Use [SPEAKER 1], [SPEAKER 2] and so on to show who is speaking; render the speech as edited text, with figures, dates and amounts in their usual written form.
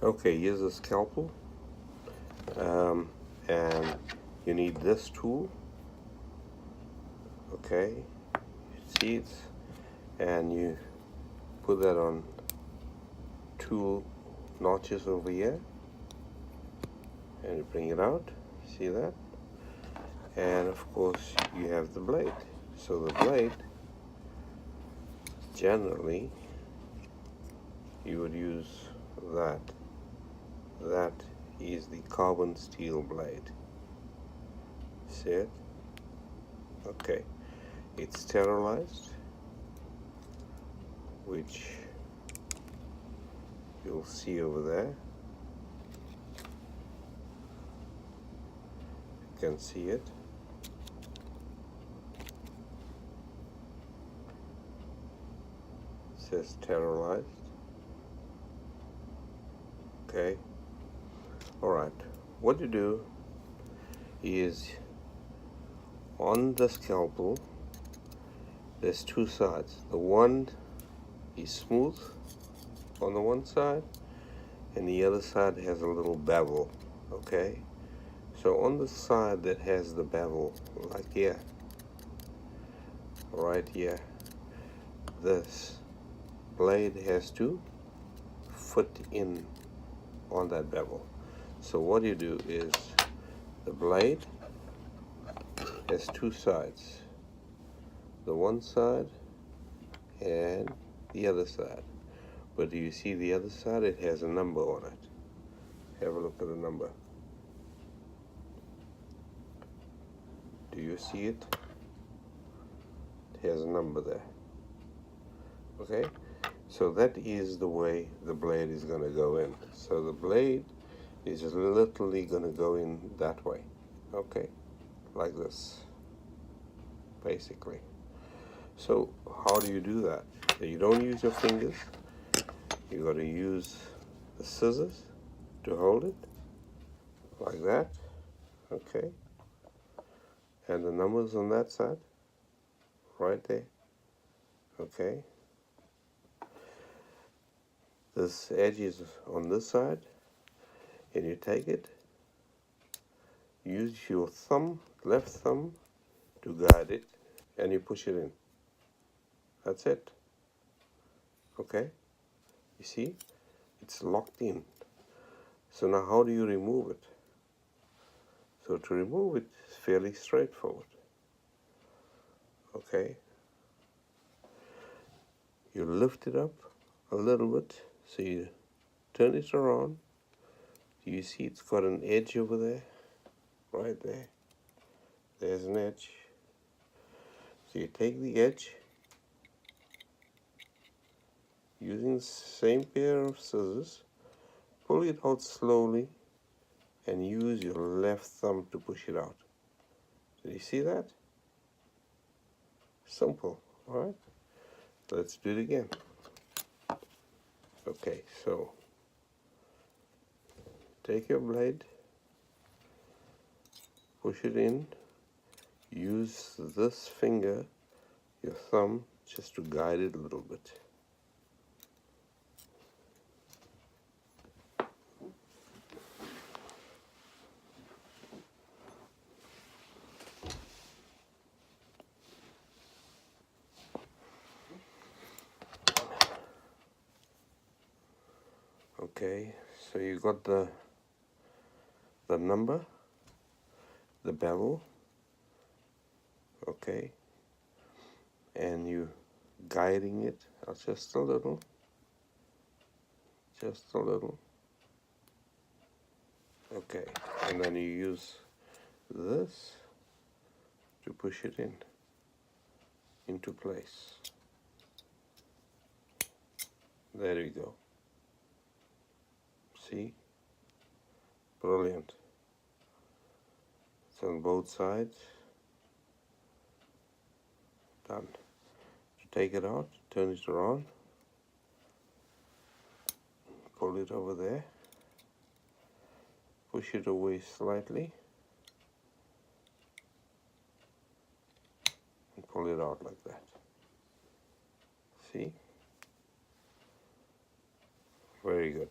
[SPEAKER 1] Okay, here's a scalpel, and you need this tool. Okay, see it, and you put that on two notches over here, and you bring it out. See that? And of course, you have the blade. So the blade, generally, you would use that. That is the carbon steel blade. See it? Okay. It's sterilized, which you'll see over there. You can see it. It says sterilized. Okay. Alright. What you do is on the scalpel, there's two sides. The one is smooth on the one side, and the other side has a little bevel. Okay, so on the side that has the bevel, like here, right here, this blade has to fit in on that bevel. So what you do is, the blade has two sides, the one side and the other side. But do you see the other side? It has a number on it. Have a look at the number. Do you see it? It has a number there. Okay, so that is the way the blade is going to go in. So the blade is literally going to go in that way. Okay, like this, basically. So how do you do that? So you don't use your fingers. You got to use the scissors to hold it, like that. Okay, and the numbers on that side, right there. Okay, this edge is on this side, and you take it, use your thumb, left thumb, to guide it, and you push it in. That's it. Okay, you see, it's locked in. So now how do you remove it? So to remove it is fairly straightforward. Okay, you lift it up a little bit, so you turn it around. Do you see it's got an edge over there? Right there. There's an edge. So you take the edge, using the same pair of scissors, pull it out slowly, and use your left thumb to push it out. Do you see that? Simple, alright? Let's do it again. Okay, so take your blade, push it in, use this finger, your thumb, just to guide it a little bit. Okay, so you got the number, the bevel, okay, and you guiding it just a little, okay, and then you use this to push it into place. There we go. See? Brilliant. It's on both sides. Done. To take it out, turn it around, pull it over there, push it away slightly, and pull it out like that. See? Very good.